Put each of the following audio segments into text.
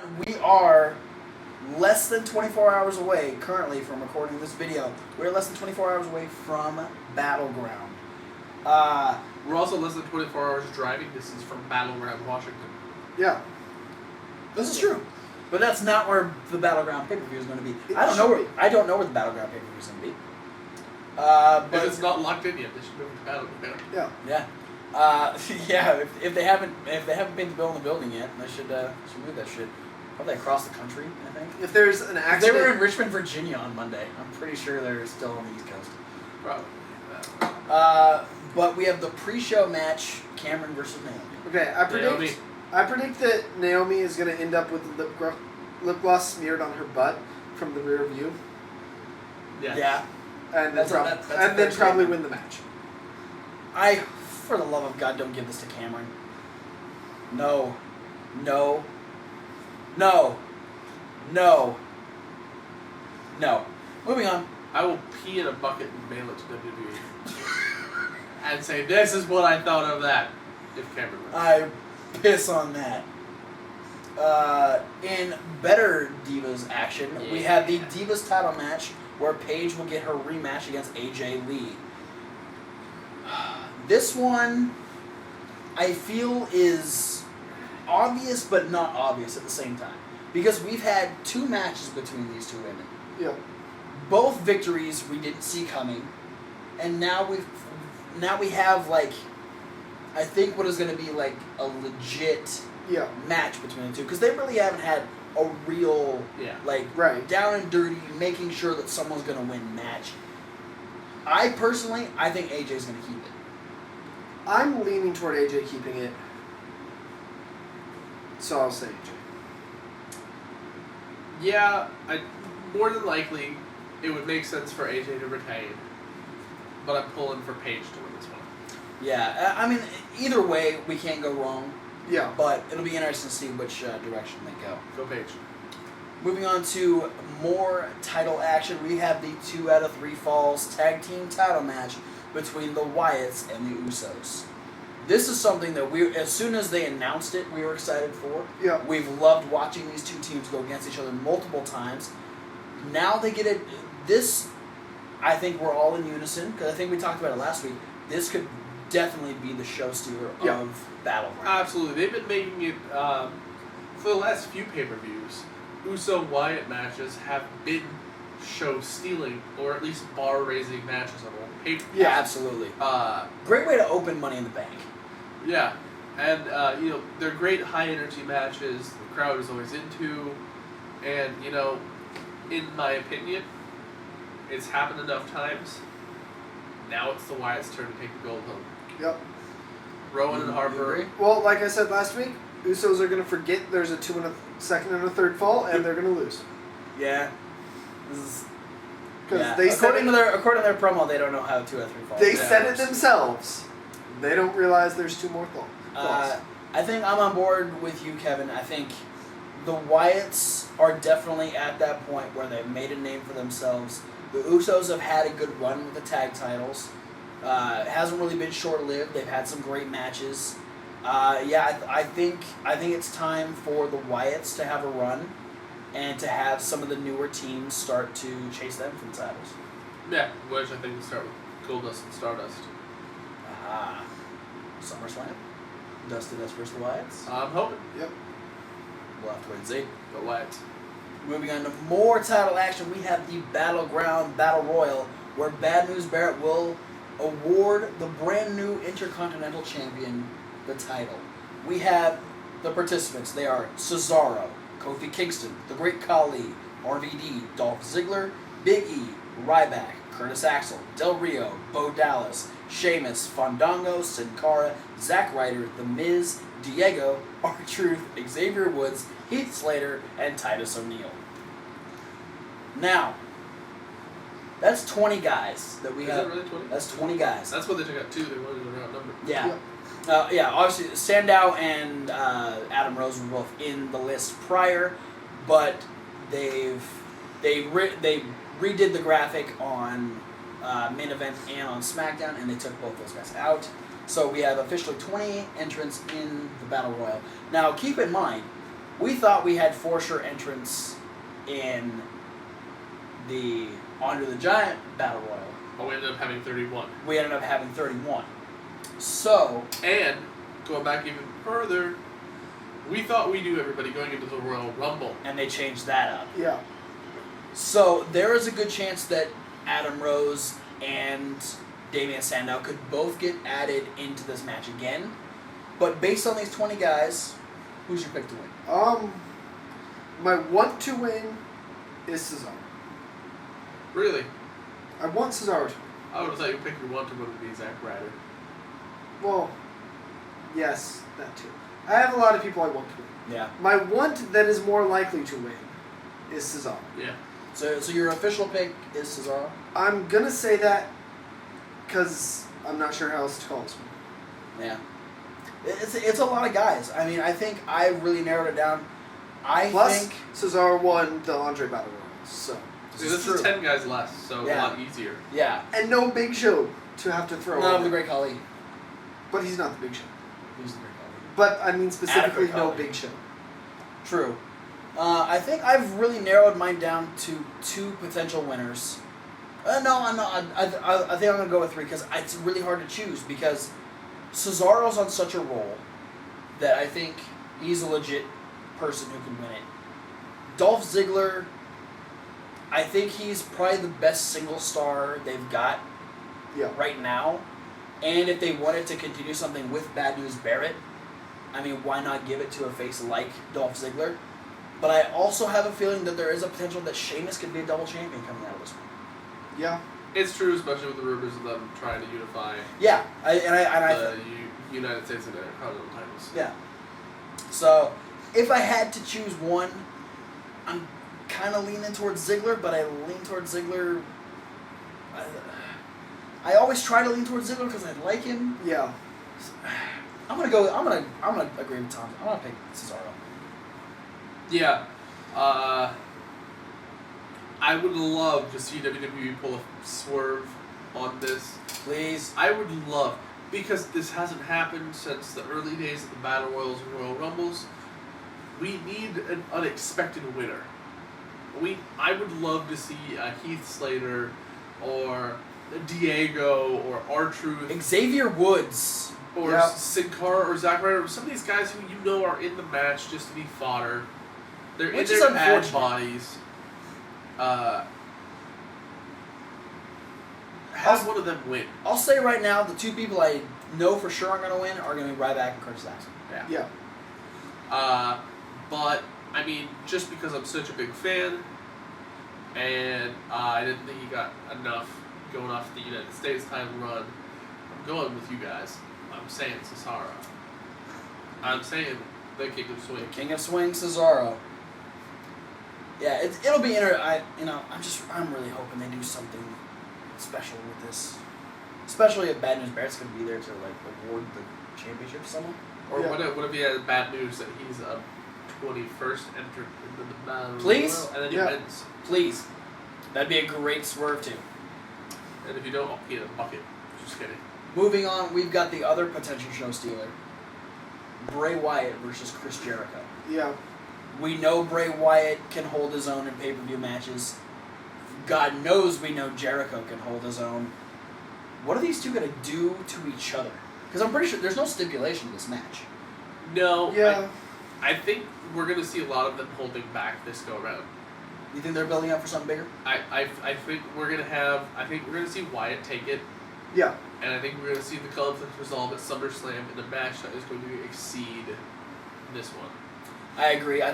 We are less than 24 hours away currently from recording this video. We're less than 24 hours away from Battleground. We're also less than 24 hours driving distance from Battleground, Washington. Yeah. This is true. But that's not where the Battleground pay-per-view is going to be. I don't know where the Battleground pay-per-view is going to be. But if it's not locked in yet, they should move it to Battleground. Yeah. Yeah. Yeah, if they haven't paid the bill in the building yet, they should move that shit. Probably across the country, I think. If there's an accident... They were in Richmond, Virginia on Monday. I'm pretty sure they're still on the East Coast. Probably. But we have the pre-show match, Cameron versus Naomi. Okay, I predict that Naomi is going to end up with lip gloss smeared on her butt from the rear view. Yeah. And then probably win the match. For the love of God, don't give this to Cameron. No. Moving on. I will pee in a bucket and mail it to WWE. And say, this is what I thought of that. If Cameron wins. I piss on that. In better Divas action, we have the Divas title match where Paige will get her rematch against AJ Lee. This one, I feel, is obvious but not obvious at the same time. Because we've had two matches between these two women. Yeah. Both victories we didn't see coming. And now we have, like, I think what is going to be, like, a legit match between the two. Because they really haven't had a real, down and dirty, making sure that someone's going to win match. I think AJ's going to keep it. I'm leaning toward AJ keeping it. So I'll say AJ. Yeah, more than likely, it would make sense for AJ to retain. But I'm pulling for Paige to win this one. Yeah, I mean, either way, we can't go wrong. Yeah. But it'll be interesting to see which direction they go. Go Paige. Moving on to more title action, we have the 2 out of 3 falls tag team title match between the Wyatts and the Usos. This is something that as soon as they announced it, we were excited for. Yeah. We've loved watching these two teams go against each other multiple times. Now they get it. This, I think we're all in unison, because I think we talked about it last week. This could definitely be the show stealer of Battleground. Absolutely. They've been making it, for the last few pay-per-views, Uso-Wyatt matches have been show-stealing, or at least bar-raising matches on all pay-per-views. Yeah, absolutely. Great way to open Money in the Bank. Yeah. And, they're great high-energy matches the crowd is always into. And, in my opinion, it's happened enough times. Now it's the Wyatts' turn to take the gold home. Yep. Rowan and Harper. Well, like I said last week, Usos are going to forget there's a 2 and a second and a third fall, and they're going to lose. Yeah. This is... Because according to their promo, they don't know how 2 out of 3 falls. They said it themselves. They don't realize there's 2 more falls. I think I'm on board with you, Kevin. I think the Wyatts are definitely at that point where they've made a name for themselves. The Usos have had a good run with the tag titles. It hasn't really been short-lived. They've had some great matches. I think it's time for the Wyatts to have a run and to have some of the newer teams start to chase them for the titles. Yeah, which I think will start with Goldust and Stardust. SummerSlam? Dust to Dust versus the Wyatts? I'm hoping. Yep. We'll have to wait and see. Go Wyatts. Moving on to more title action, we have the Battleground Battle Royal, where Bad News Barrett will award the brand new Intercontinental Champion the title. We have the participants. They are Cesaro, Kofi Kingston, The Great Khali, RVD, Dolph Ziggler, Big E, Ryback, Curtis Axel, Del Rio, Bo Dallas, Sheamus, Fandango, Sin Cara, Zack Ryder, The Miz, Diego, R-Truth, Xavier Woods, Heath Slater, and Titus O'Neil. Now, that's 20 guys that we have. Is that really 20? That's 20 guys. That's what they took out too. They wanted a round number. Yeah. Obviously, Sandow and Adam Rose were both in the list prior, but they redid the graphic on Main Event and on SmackDown, and they took both those guys out. So we have officially 20 entrants in the Battle Royal. Now, keep in mind, we thought we had 4 sure entrants in the Andre the Giant Battle Royal. But we ended up having 31. We ended up having 31. So, And, going back even further, we thought we knew everybody going into the Royal Rumble. and they changed that up. Yeah. So there is a good chance that Adam Rose and Damian Sandow could both get added into this match again. But based on these 20 guys, who's your pick to win? My want to win is Cesaro. Really? I want Cesaro to win. I would have thought you picked your one to win would be Zack Ryder. Well, yes, that too. I have a lot of people I want to win. Yeah. My want that is more likely to win is Cesaro. Yeah. So your official pick is Cesaro? I'm gonna say that because I'm not sure how else to call this one. Yeah. It's a lot of guys. I mean, I think I really narrowed it down. Plus, think Cesaro won the Andre Battle Royal, so See, this is 10 guys less, so Yeah. a lot easier. yeah. and no Big Show to have to throw. Not in the there. Great Khali. But he's not the Big Show. Who's the Great Khali? But I mean specifically Adequate no Khali. Big Show. True. I think I've really narrowed mine down to 2 potential winners. No, I'm not. I think I'm going to go with 3 because it's really hard to choose because Cesaro's on such a roll that I think he's a legit person who can win it. Dolph Ziggler, I think he's probably the best single star they've got Yeah. right now. And if they wanted to continue something with Bad News Barrett, I mean, why not give it to a face like Dolph Ziggler? But I also have a feeling that there is a potential that Sheamus could be a double champion coming out of this one. Yeah. It's true, especially with the rumors of them trying to unify Yeah, I the United States and the Continental titles. yeah. So if I had to choose one, I'm kind of leaning towards Ziggler, but I lean towards Ziggler. I always try to lean towards Ziggler because I like him. Yeah. I'm gonna go. I'm gonna agree with Tom. I'm gonna pick Cesaro. Yeah. I would love to see WWE pull a swerve on this. Please. I would love, because this hasn't happened since the early days of the Battle Royals and Royal Rumbles. We need an unexpected winner. I would love to see a Heath Slater or a Diego or R-Truth Xavier Woods. or Yep. Sin Cara or Zack Ryder, or some of these guys who you know are in the match just to be fodder. They're Which in is their ad unfortunate. bodies. Have one of them win. I'll say right now, the 2 people I know for sure are gonna win are gonna be Ryback and Curtis Axel. Yeah. Yeah. But I mean, just because I'm such a big fan, and I didn't think he got enough going off the United States title run, I'm going with you guys. I'm saying Cesaro. I'm saying the King of Swing. King of Swing, Cesaro. Yeah, it'll be I'm really hoping they do something special with this. Especially if Bad News Barrett's gonna be there to award the championship to someone. Or Yeah. what if he has bad news that he's a 21st entered into the Battle Please? Royal, and then he Yeah. wins. Please. That'd be a great swerve too. And if you don't, I'll pee in a bucket. Just kidding. Moving on, we've got the other potential show stealer. Bray Wyatt versus Chris Jericho. Yeah. We know Bray Wyatt can hold his own in pay-per-view matches. God knows we know Jericho can hold his own. What are these 2 going to do to each other? Because I'm pretty sure there's no stipulation in this match. No. Yeah. I think we're going to see a lot of them holding back this go around. You think they're building up for something bigger? I think we're going to see Wyatt take it, Yeah. and I think we're going to see the conflict resolve at SummerSlam in a match that is going to exceed this one. I agree. I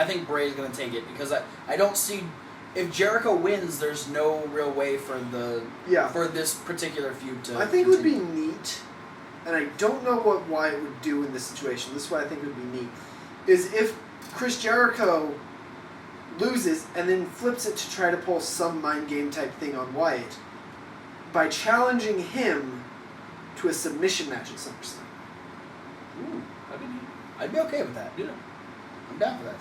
think Bray's going to take it because I don't see if Jericho wins, there's no real way for Yeah. for this particular feud to. I think it would be continue. neat, and I don't know what Wyatt would do in this situation. This is why I think it would be neat. Is if Chris Jericho loses and then flips it to try to pull some mind game type thing on Wyatt by challenging him to a submission match at SummerSlam. Ooh, I mean, I'd be okay with that. yeah. I'm down for that.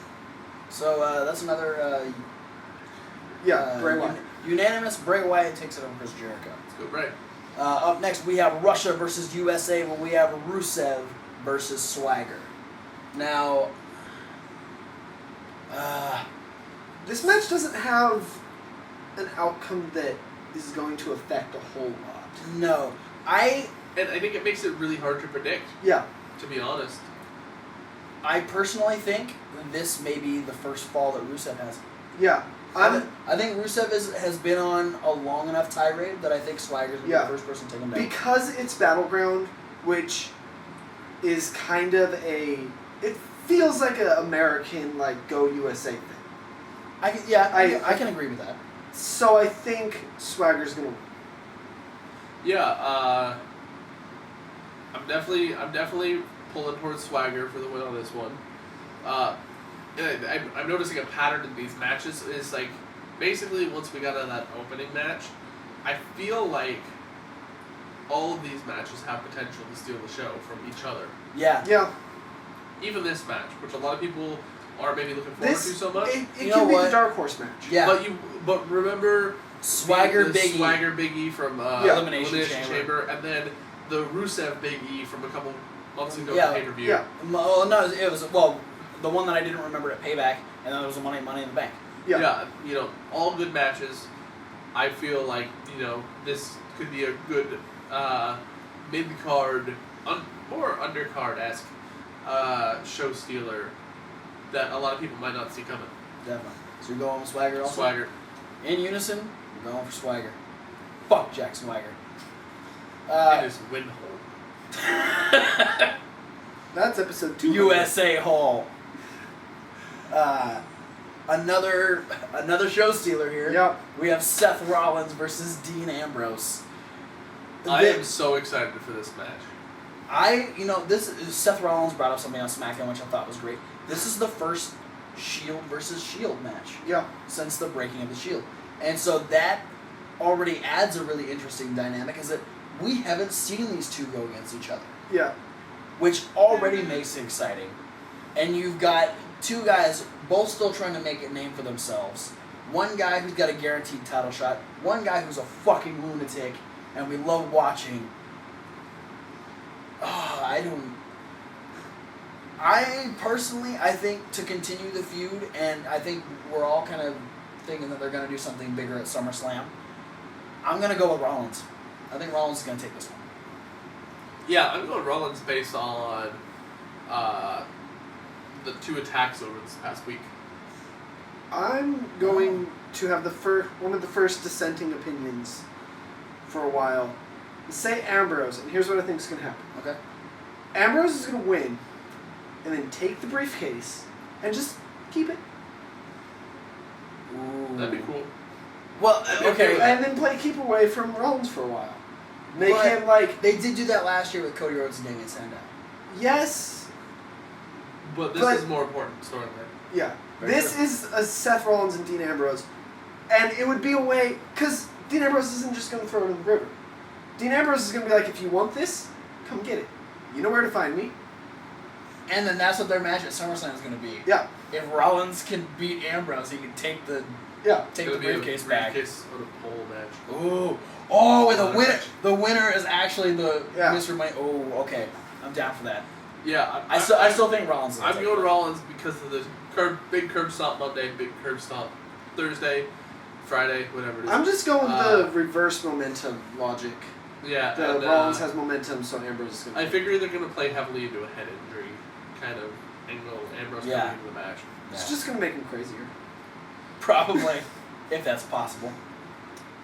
So that's another. Bray Wyatt. Unanimous. Bray Wyatt takes it over Chris Jericho. Let's go, Bray. Up next, we have Russia versus USA, when we have Rusev versus Swagger. Now, This match doesn't have an outcome that is going to affect a whole lot. no. And I think it makes it really hard to predict, Yeah. to be honest. I personally think this may be the first fall that Rusev has. Yeah. I think Rusev has been on a long enough tirade that I think Swagger's going to be the first person to take him down. Because it's Battleground, which is kind of it feels like an American, like, Go USA thing. I can agree with that. So I think Swagger's going to win. Yeah, I'm definitely pulling towards Swagger for the win on this one. I'm noticing a pattern in these matches is like basically once we got out of that opening match, I feel like all of these matches have potential to steal the show from each other. Yeah. Yeah. Even this match, which a lot of people are maybe looking forward to so much. It You can know be what? the Dark Horse match. Yeah. But remember Swagger the Big E. Swagger Big E from Elimination Chamber, and then the Rusev Big E from a couple months ago Yeah. pay-per-view. Yeah. No, it was the one that I didn't remember at Payback, and then there was the Money in the Bank. Yeah. All good matches. I feel like, this could be a good mid-card, or undercard-esque show stealer that a lot of people might not see coming. Definitely. So you're going with Swagger also? Swagger. In unison, we're going for Swagger. Fuck Jack Swagger. In his win hole. That's episode 2. USA Hall. Another show stealer here. Yep. We have Seth Rollins versus Dean Ambrose. I am so excited for this match. Seth Rollins brought up something on SmackDown which I thought was great. This is the first Shield versus Shield match. Yeah. Since the breaking of the Shield. And so that already adds a really interesting dynamic, is that we haven't seen these two go against each other. Yeah. Which already makes it exciting. And you've got two guys both still trying to make a name for themselves. One guy who's got a guaranteed title shot, one guy who's a fucking lunatic, and we love watching. I personally think to continue the feud, and I think we're all kind of thinking that they're going to do something bigger at SummerSlam, I'm going to go with Rollins. I think Rollins is going to take this one. Yeah, I'm going Rollins based on the two attacks over this past week. I'm going to have one of the first dissenting opinions for a while. Say Ambrose, and here's what I think is going to happen. Okay. Ambrose is going to win, and then take the briefcase, and just keep it. Ooh. That'd be cool. Well, okay. And then keep away from Rollins for a while. Make But him like... They did do that last year with Cody Rhodes and Damian Sandow. Yes. But this is a more important storyline. Yeah. Very This true. is a Seth Rollins and Dean Ambrose. And it would be a way... Because Dean Ambrose isn't just going to throw it in the river. Dean Ambrose is going to be like, if you want this, come get it. You know where to find me. And then that's what their match at SummerSlam is going to be. Yeah. If Rollins can beat Ambrose, he can take the briefcase back. Briefcase on a pole match. Ooh. Oh, and Oh, the winner is actually the Yeah. Mr. Money. Oh, okay. I'm down for that. Yeah, I still think Rollins is I'm gonna going take it. Rollins because of the big curb stomp Monday, big curb stomp Thursday, Friday, whatever it is. I'm just going with the reverse momentum logic. Yeah, The and, Rollins has momentum, so Ambrose is going to... I figure they're going to play heavily into a head injury kind of angle. Ambrose Yeah. coming into the match. It's just going to make him crazier. Probably, if that's possible.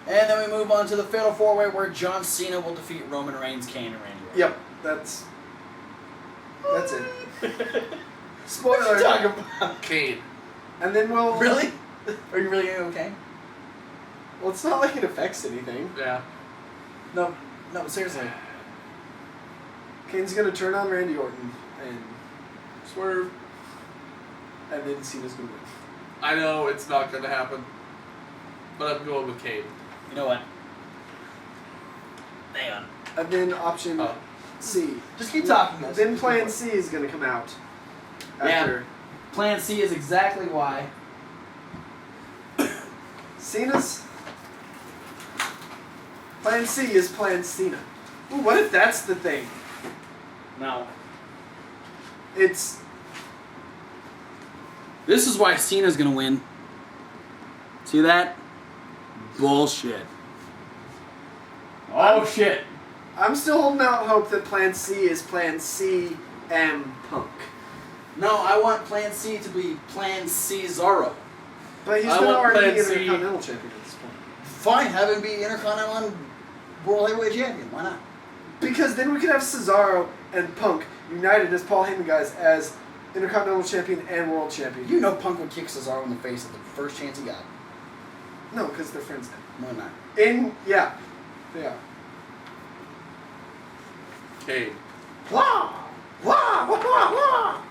And then we move on to the Fatal 4-Way where John Cena will defeat Roman Reigns, Kane, and Randy Orton. Yep, that's it. What are you Spoiler. talking about? Kane. And then we'll... Really? Are you really going to go Kane? Well, it's not like it affects anything. Yeah. No, but seriously. Kane's going to turn on Randy Orton, and Swerve. then Cena's going to win. I know it's not going to happen, but I'm going with Kane. You know what? Hang on. And then option Oh. C. Just keep talking, guys. Then Plan C is going to come out. After. Plan C is exactly why. Cena's... Plan C is Plan Cena. Ooh, what if that's the thing? No. It's This is why Cena's gonna win. See that? Bullshit. Oh shit. I'm still holding out hope that Plan C is Plan C M Punk. No, I want Plan C to be Plan Cesaro. But he's I going to want already be Plan C. Intercontinental Champion at this point. Fine, have him be Intercontinental and World Heavyweight Champion. Why not? Because then we could have Cesaro and Punk united as Paul Heyman guys as Intercontinental Champion and World Champion. You know Punk would kick Cesaro in the face at the first chance he got. No, because they're friends now. No, not. Yeah. They are. Kane. Wah! Wah! Wah! Wah! Wah!